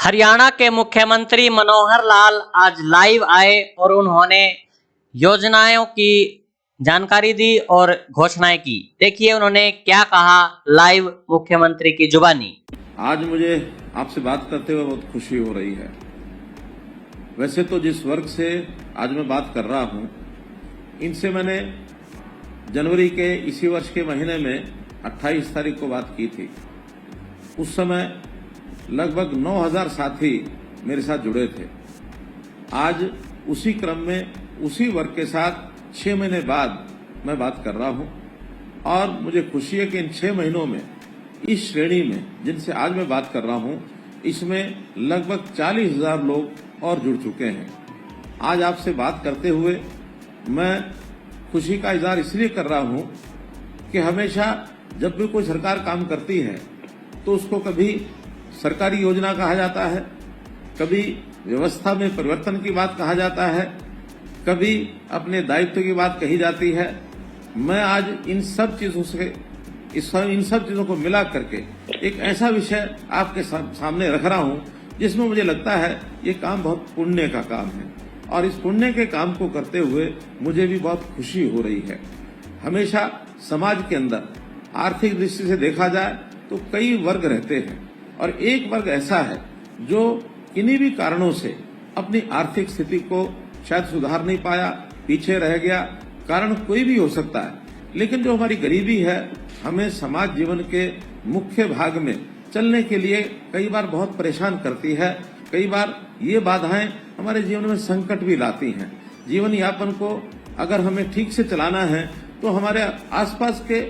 हरियाणा के मुख्यमंत्री मनोहर लाल आज लाइव आए और उन्होंने योजनाओं की जानकारी दी और घोषणाएं की। देखिए उन्होंने क्या कहा लाइव मुख्यमंत्री की जुबानी। आज मुझे आपसे बात करते हुए बहुत खुशी हो रही है। वैसे तो जिस वर्ग से आज मैं बात कर रहा हूं, इनसे मैंने जनवरी के इसी वर्ष के महीने में 28 तारीख को बात की थी। उस समय लगभग 9000 साथी मेरे साथ जुड़े थे। आज उसी क्रम में उसी वर्ग के साथ 6 महीने बाद मैं बात कर रहा हूं और मुझे खुशी है कि इन 6 महीनों में इस श्रेणी में जिनसे आज मैं बात कर रहा हूं, इसमें लगभग 40,000 लोग और जुड़ चुके हैं। आज आपसे बात करते हुए मैं खुशी का इजहार इसलिए कर रहा हूं कि हमेशा जब भी कोई सरकार काम करती है तो उसको कभी सरकारी योजना कहा जाता है, कभी व्यवस्था में परिवर्तन की बात कहा जाता है, कभी अपने दायित्व की बात कही जाती है। मैं आज इन सब चीजों को मिला करके एक ऐसा विषय आपके सामने रख रहा हूं जिसमें मुझे लगता है ये काम बहुत पुण्य का काम है और इस पुण्य के काम को करते हुए मुझे भी बहुत खुशी हो रही है। हमेशा समाज के अंदर आर्थिक दृष्टि से देखा जाए तो कई वर्ग रहते हैं और एक वर्ग ऐसा है जो किन्हीं भी कारणों से अपनी आर्थिक स्थिति को शायद सुधार नहीं पाया, पीछे रह गया। कारण कोई भी हो सकता है, लेकिन जो हमारी गरीबी है हमें समाज जीवन के मुख्य भाग में चलने के लिए कई बार बहुत परेशान करती है। कई बार ये बाधाएं हमारे जीवन में संकट भी लाती हैं। जीवन यापन को अगर हमें ठीक से चलाना है तो हमारे आसपास के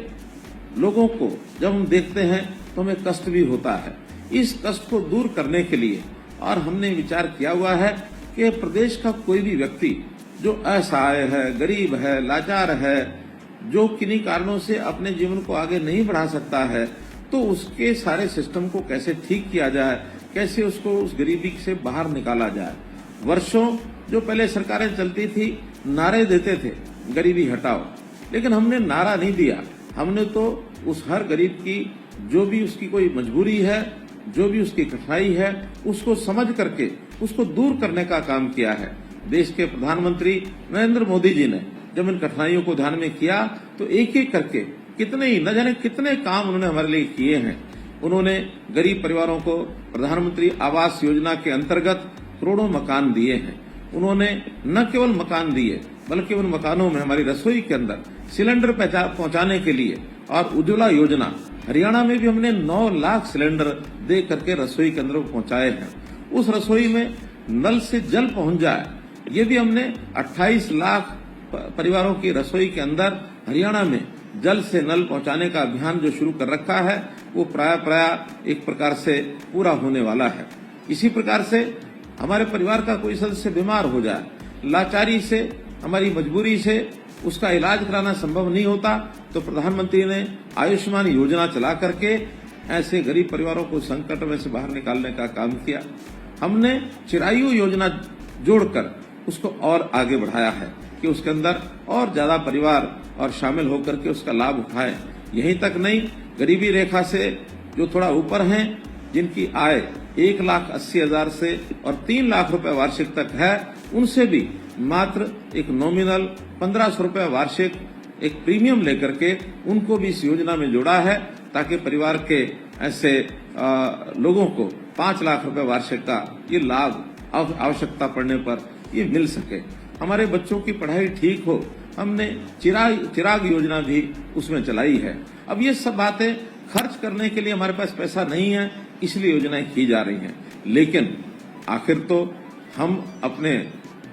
लोगों को जब हम देखते हैं तो हमें कष्ट भी होता है। इस कष्ट को दूर करने के लिए और हमने विचार किया हुआ है कि प्रदेश का कोई भी व्यक्ति जो असहाय है, गरीब है, लाचार है, जो किन्हीं कारणों से अपने जीवन को आगे नहीं बढ़ा सकता है, तो उसके सारे सिस्टम को कैसे ठीक किया जाए, कैसे उसको उस गरीबी से बाहर निकाला जाए। वर्षों जो पहले सरकारें चलती थी नारे देते थे गरीबी हटाओ, लेकिन हमने नारा नहीं दिया। हमने तो उस हर गरीब की जो भी उसकी कोई मजबूरी है, जो भी उसकी कठिनाई है, उसको समझ करके उसको दूर करने का काम किया है। देश के प्रधानमंत्री नरेंद्र मोदी जी ने जब इन कठिनाइयों को ध्यान में किया तो एक एक करके कितने ही न जाने कितने काम उन्होंने हमारे लिए किए हैं। उन्होंने गरीब परिवारों को प्रधानमंत्री आवास योजना के अंतर्गत करोड़ों मकान दिए हैं। उन्होंने न केवल मकान दिए बल्कि उन मकानों में हमारी रसोई के अंदर सिलेंडर पहुंचाने के लिए और उज्ज्वला योजना हरियाणा में भी हमने 9 लाख सिलेंडर दे करके रसोई के अंदर पहुंचाए हैं। उस रसोई में नल से जल पहुंच जाए, ये भी हमने 28 लाख परिवारों की रसोई के अंदर हरियाणा में जल से नल पहुंचाने का अभियान जो शुरू कर रखा है वो प्राय एक प्रकार से पूरा होने वाला है। इसी प्रकार से हमारे परिवार का कोई सदस्य बीमार हो जाए, लाचारी से, हमारी मजबूरी से उसका इलाज कराना संभव नहीं होता, तो प्रधानमंत्री ने आयुष्मान योजना चला करके ऐसे गरीब परिवारों को संकट में से बाहर निकालने का काम किया। हमने चिरायु योजना जोड़कर उसको और आगे बढ़ाया है कि उसके अंदर और ज्यादा परिवार और शामिल होकर के उसका लाभ उठाएं। यहीं तक नहीं, गरीबी रेखा से जो थोड़ा ऊपर हैं, जिनकी आय 1,80,000 से और 3 लाख रुपए वार्षिक तक है, उनसे भी मात्र एक नॉमिनल 1500 रुपए वार्षिक एक प्रीमियम लेकर के उनको भी इस योजना में जोड़ा है, ताकि परिवार के ऐसे लोगों को 5 लाख रुपए वार्षिक का ये लाभ आवश्यकता पड़ने पर ये मिल सके। हमारे बच्चों की पढ़ाई ठीक हो, हमने चिराग योजना भी उसमें चलाई है। अब ये सब बातें खर्च करने के लिए हमारे पास पैसा नहीं है, इसलिए योजनाएं की जा रही हैं। लेकिन आखिर तो हम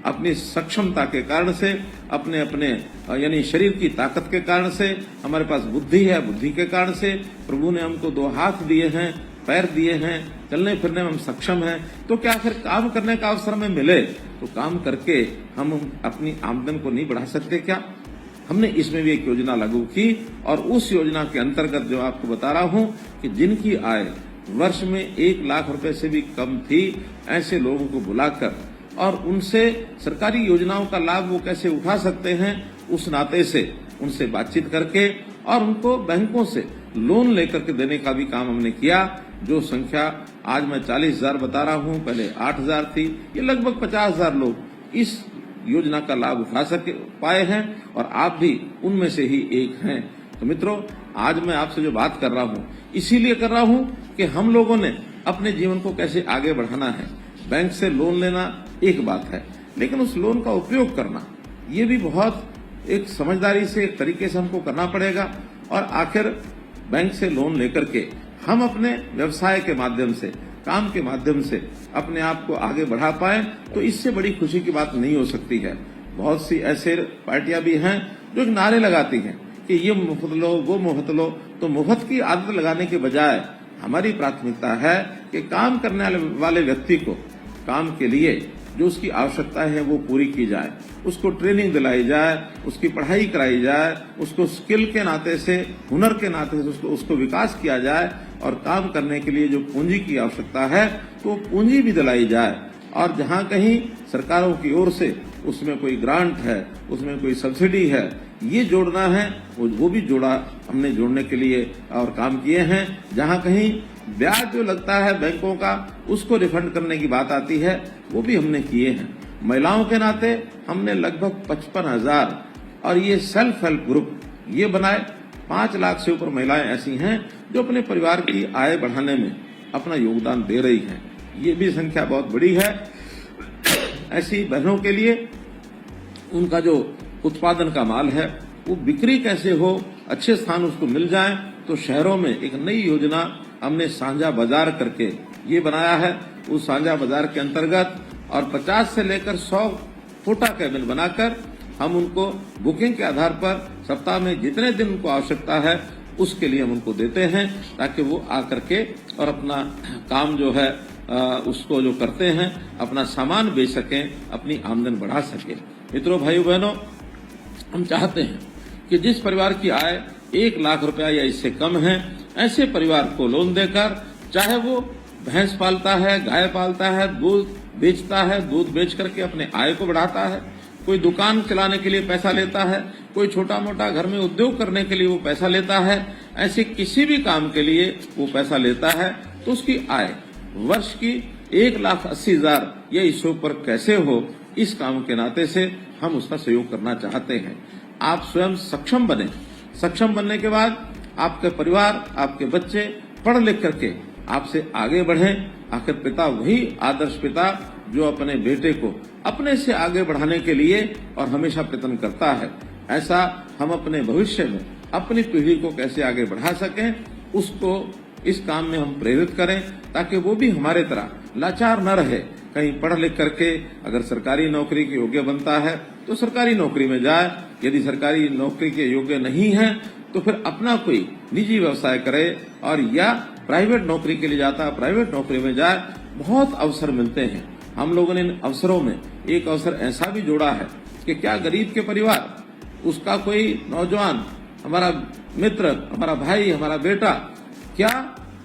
अपनी सक्षमता के कारण से, अपने यानी शरीर की ताकत के कारण से, हमारे पास बुद्धि है, बुद्धि के कारण से प्रभु ने हमको 2 हाथ दिए हैं, पैर दिए हैं, चलने फिरने में हम सक्षम हैं, तो क्या आखिर काम करने का अवसर हमें मिले तो काम करके हम अपनी आमदन को नहीं बढ़ा सकते क्या? हमने इसमें भी एक योजना लागू की और उस योजना के अंतर्गत जो आपको बता रहा हूं कि जिनकी आय वर्ष में 1 लाख रुपए से भी कम थी, ऐसे लोगों को बुलाकर और उनसे सरकारी योजनाओं का लाभ वो कैसे उठा सकते हैं, उस नाते से उनसे बातचीत करके और उनको बैंकों से लोन लेकर के देने का भी काम हमने किया। जो संख्या आज मैं 40,000 बता रहा हूं, पहले 8,000 थी, ये लगभग 50,000 लोग इस योजना का लाभ उठा पाए हैं और आप भी उनमें से ही एक हैं। तो मित्रों, आज मैं आपसे जो बात कर रहा हूं इसीलिए कर रहा हूं कि हम लोगों ने अपने जीवन को कैसे आगे बढ़ाना है। बैंक से लोन लेना एक बात है, लेकिन उस लोन का उपयोग करना ये भी बहुत एक समझदारी से, एक तरीके से हमको करना पड़ेगा। और आखिर बैंक से लोन लेकर के हम अपने व्यवसाय के माध्यम से, काम के माध्यम से अपने आप को आगे बढ़ा पाए, तो इससे बड़ी खुशी की बात नहीं हो सकती है। बहुत सी ऐसे पार्टियां भी हैं जो नारे लगाती हैं कि ये मुफ्त लो, वो मुफ्त लो। तो मुफ्त की आदत लगाने के बजाय हमारी प्राथमिकता है कि काम करने वाले व्यक्ति को काम के लिए जो उसकी आवश्यकता है वो पूरी की जाए, उसको ट्रेनिंग दिलाई जाए, उसकी पढ़ाई कराई जाए, उसको स्किल के नाते से, हुनर के नाते से उसको विकास किया जाए और काम करने के लिए जो पूंजी की आवश्यकता है तो पूंजी भी दिलाई जाए। और जहां कहीं सरकारों की ओर से उसमें कोई ग्रांट है, उसमें कोई सब्सिडी है, ये जोड़ना है, वो भी हमने जोड़ने के लिए और काम किए हैं। जहां कहीं ब्याज जो लगता है बैंकों का, उसको रिफंड करने की बात आती है, वो भी हमने किए हैं। महिलाओं के नाते हमने लगभग 55,000 और ये सेल्फ हेल्प ग्रुप ये बनाए। 5 लाख से ऊपर महिलाएं ऐसी हैं जो अपने परिवार की आय बढ़ाने में अपना योगदान दे रही हैं। ये भी संख्या बहुत बड़ी है। ऐसी बहनों के लिए उनका जो उत्पादन का माल है वो बिक्री कैसे हो, अच्छे स्थान उसको मिल जाए, तो शहरों में एक नई योजना हमने साझा बाजार करके ये बनाया है। उस साझा बाजार के अंतर्गत और 50 से लेकर 100 फोटा कैबिन बनाकर हम उनको बुकिंग के आधार पर सप्ताह में जितने दिन उनको आवश्यकता है उसके लिए हम उनको देते हैं, ताकि वो आकर के और अपना काम जो है उसको जो करते हैं, अपना सामान बेच सकें, अपनी आमदन बढ़ा सकें। मित्रों, भाइयों बहनों, हम चाहते हैं कि जिस परिवार की आय 1 लाख रुपया या इससे कम है, ऐसे परिवार को लोन देकर, चाहे वो भैंस पालता है, गाय पालता है, दूध बेचता है, दूध बेच करके अपने आय को बढ़ाता है, कोई दुकान चलाने के लिए पैसा लेता है, कोई छोटा मोटा घर में उद्योग करने के लिए वो पैसा लेता है, ऐसे किसी भी काम के लिए वो पैसा लेता है, तो उसकी आय वर्ष की 1,80,000 या इससे ऊपर कैसे हो, इस काम के नाते से हम उसका सहयोग करना चाहते हैं। आप स्वयं सक्षम बने। सक्षम बनने के बाद आपके परिवार, आपके बच्चे पढ़ लिख करके आपसे आगे बढ़ें। आखिर पिता वही आदर्श पिता जो अपने बेटे को अपने से आगे बढ़ाने के लिए और हमेशा प्रयत्न करता है। ऐसा हम अपने भविष्य में अपनी पीढ़ी को कैसे आगे बढ़ा सकें, उसको इस काम में हम प्रेरित करें, ताकि वो भी हमारे तरह लाचार न रहे। कहीं पढ़ लिख करके अगर सरकारी नौकरी के योग्य बनता है तो सरकारी नौकरी में जाए, यदि सरकारी नौकरी के योग्य नहीं है तो फिर अपना कोई निजी व्यवसाय करे, और या प्राइवेट नौकरी के लिए जाता है, प्राइवेट नौकरी में जाए। बहुत अवसर मिलते हैं। हम लोगों ने इन अवसरों में एक अवसर ऐसा भी जोड़ा है कि क्या गरीब के परिवार, उसका कोई नौजवान, हमारा मित्र, हमारा भाई, हमारा बेटा क्या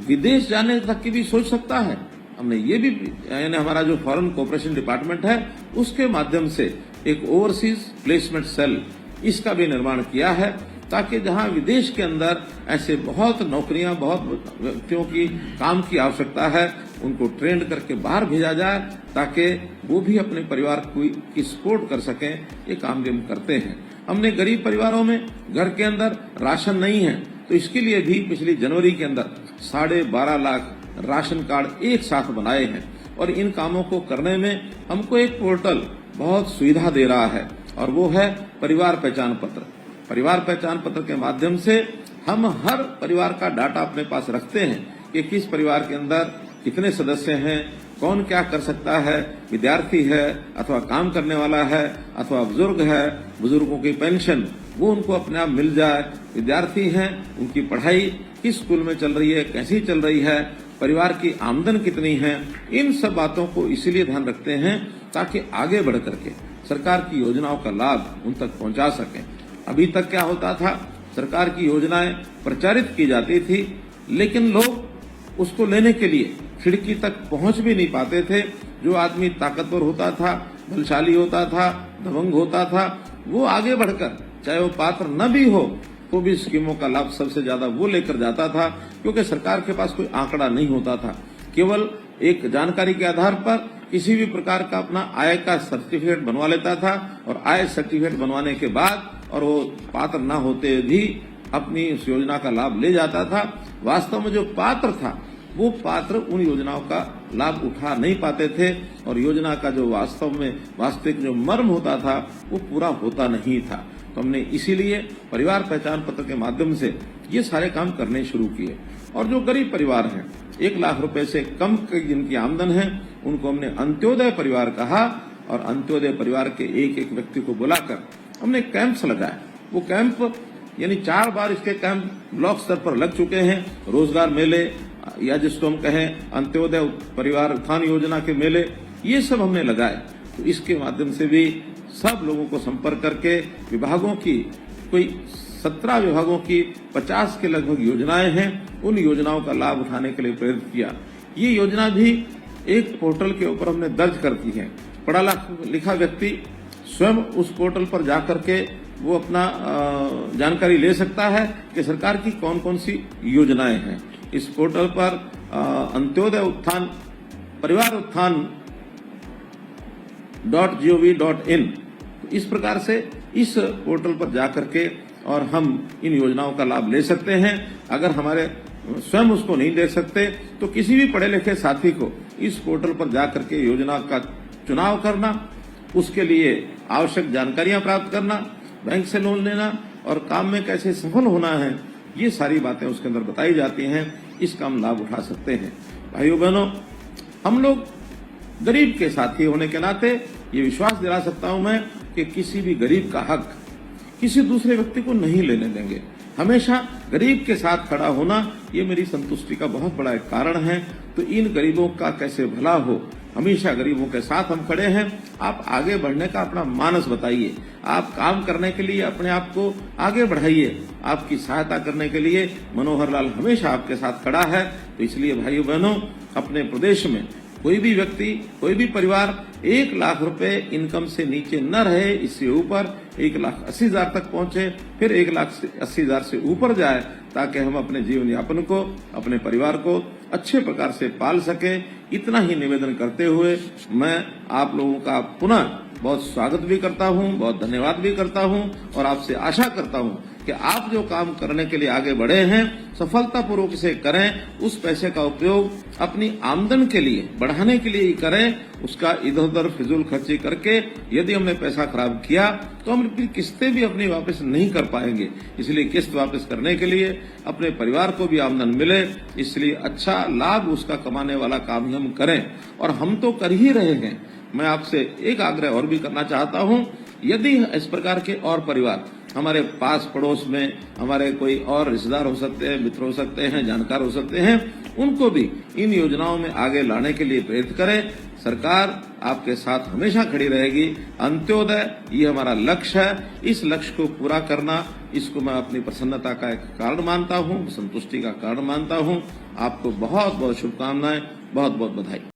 विदेश जाने तक की भी सोच सकता है? हमने ये भी, यानी हमारा जो फॉरेन कोऑपरेशन डिपार्टमेंट है उसके माध्यम से एक ओवरसीज प्लेसमेंट सेल, इसका भी निर्माण किया है, ताकि जहां विदेश के अंदर ऐसे बहुत नौकरियां, बहुत व्यक्तियों की काम की आवश्यकता है, उनको ट्रेंड करके बाहर भेजा जाए, ताकि वो भी अपने परिवार की सपोर्ट कर सकें। ये काम भी हम करते हैं। हमने गरीब परिवारों में घर के अंदर राशन नहीं है, तो इसके लिए भी पिछली जनवरी के अंदर 12.5 लाख राशन कार्ड एक साथ बनाए हैं। और इन कामों को करने में हमको एक पोर्टल बहुत सुविधा दे रहा है, और वो है परिवार पहचान पत्र। परिवार पहचान पत्र के माध्यम से हम हर परिवार का डाटा अपने पास रखते हैं कि किस परिवार के अंदर कितने सदस्य हैं, कौन क्या कर सकता है, विद्यार्थी है अथवा काम करने वाला है अथवा बुजुर्ग है, बुजुर्गों की पेंशन वो उनको अपने आप मिल जाए, विद्यार्थी हैं उनकी पढ़ाई किस स्कूल में चल रही है, कैसी चल रही है, परिवार की आमदन कितनी है। इन सब बातों को इसलिए ध्यान रखते हैं ताकि आगे बढ़ करके सरकार की योजनाओं का लाभ उन तक पहुंचा सकें। अभी तक क्या होता था, सरकार की योजनाएं प्रचारित की जाती थी, लेकिन लोग उसको लेने के लिए खिड़की तक पहुंच भी नहीं पाते थे। जो आदमी ताकतवर होता था, बलशाली होता था, दबंग होता था, वो आगे बढ़कर, चाहे वो पात्र न भी हो, को भी स्कीमों का लाभ सबसे ज्यादा वो लेकर जाता था, क्योंकि सरकार के पास कोई आंकड़ा नहीं होता था। केवल एक जानकारी के आधार पर किसी भी प्रकार का अपना आय का सर्टिफिकेट बनवा लेता था और आय सर्टिफिकेट बनवाने के बाद और वो पात्र न होते भी अपनी उस योजना का लाभ ले जाता था। वास्तव में जो पात्र था वो पात्र उन योजनाओं का लाभ उठा नहीं पाते थे और योजना का जो वास्तव में वास्तविक जो मर्म होता था वो पूरा होता नहीं था। तो हमने इसीलिए परिवार पहचान पत्र के माध्यम से ये सारे काम करने शुरू किए। और जो गरीब परिवार हैं, 1 लाख रुपए से कम की जिनकी आमदन है, उनको हमने अंत्योदय परिवार कहा और अंत्योदय परिवार के एक एक व्यक्ति को बुलाकर हमने कैंप्स लगाए। वो कैंप यानी 4 बार इसके कैंप ब्लॉक स्तर पर लग चुके हैं। रोजगार मेले या जिसको हम कहें अंत्योदय परिवार उत्थान योजना के मेले, ये सब हमने लगाए। तो इसके माध्यम से भी सब लोगों को संपर्क करके विभागों की कोई 17 विभागों की 50 के लगभग योजनाएं हैं, उन योजनाओं का लाभ उठाने के लिए प्रेरित किया। ये योजना भी एक पोर्टल के ऊपर हमने दर्ज कर दी है। पढ़ा लिखा व्यक्ति स्वयं उस पोर्टल पर जाकर के वो अपना जानकारी ले सकता है कि सरकार की कौन कौन सी योजनाएं हैं। इस पोर्टल पर अंत्योदय उत्थान परिवार उत्थान .gov.in, इस प्रकार से इस पोर्टल पर जाकर के और हम इन योजनाओं का लाभ ले सकते हैं। अगर हमारे स्वयं उसको नहीं ले सकते तो किसी भी पढ़े लिखे साथी को इस पोर्टल पर जाकर के योजना का चुनाव करना, उसके लिए आवश्यक जानकारियां प्राप्त करना, बैंक से लोन लेना और काम में कैसे सफल होना है, ये सारी बातें उसके अंदर बताई जाती हैं। इसका हम लाभ उठा सकते हैं। भाइयों बहनों, हम लोग गरीब के साथी होने के नाते ये विश्वास दिला सकता हूं मैं कि किसी भी गरीब का हक किसी दूसरे व्यक्ति को नहीं लेने देंगे। हमेशा गरीब के साथ खड़ा होना ये मेरी संतुष्टि का बहुत बड़ा एक कारण है। तो इन गरीबों का कैसे भला हो, हमेशा गरीबों के साथ हम खड़े हैं। आप आगे बढ़ने का अपना मानस बताइए, आप काम करने के लिए अपने आप को आगे बढ़ाइए। आपकी सहायता करने के लिए मनोहर लाल हमेशा आपके साथ खड़ा है। तो इसलिए भाइयों बहनों, अपने प्रदेश में कोई भी व्यक्ति, कोई भी परिवार 1 लाख रुपए इनकम से नीचे न रहे, इससे ऊपर 1,80,000 तक पहुंचे, फिर 1,80,000 से ऊपर जाए, ताकि हम अपने जीवन यापन को, अपने परिवार को अच्छे प्रकार से पाल सके। इतना ही निवेदन करते हुए मैं आप लोगों का पुनः बहुत स्वागत भी करता हूं, बहुत धन्यवाद भी करता हूं और आपसे आशा करता हूं कि आप जो काम करने के लिए आगे बढ़े हैं सफलतापूर्वक से करें। उस पैसे का उपयोग अपनी आमदन के लिए बढ़ाने के लिए ही करें। उसका इधर उधर फिजूल खर्ची करके यदि हमने पैसा खराब किया तो हम अपनी किस्तें भी अपनी वापस नहीं कर पाएंगे। इसलिए किस्त वापस करने के लिए अपने परिवार को भी आमदन मिले, इसलिए अच्छा लाभ उसका कमाने वाला काम ही हम करें। और हम तो कर ही रहे हैं। मैं आपसे एक आग्रह और भी करना चाहता हूं, यदि इस प्रकार के और परिवार हमारे पास पड़ोस में, हमारे कोई और रिश्तेदार हो सकते हैं, मित्र हो सकते हैं, जानकार हो सकते हैं, उनको भी इन योजनाओं में आगे लाने के लिए प्रेरित करें। सरकार आपके साथ हमेशा खड़ी रहेगी। अंत्योदय ये हमारा लक्ष्य है। इस लक्ष्य को पूरा करना, इसको मैं अपनी प्रसन्नता का एक कारण मानता हूं, संतुष्टि का कारण मानता हूं। आपको बहुत बहुत शुभकामनाएं, बहुत बहुत बधाई।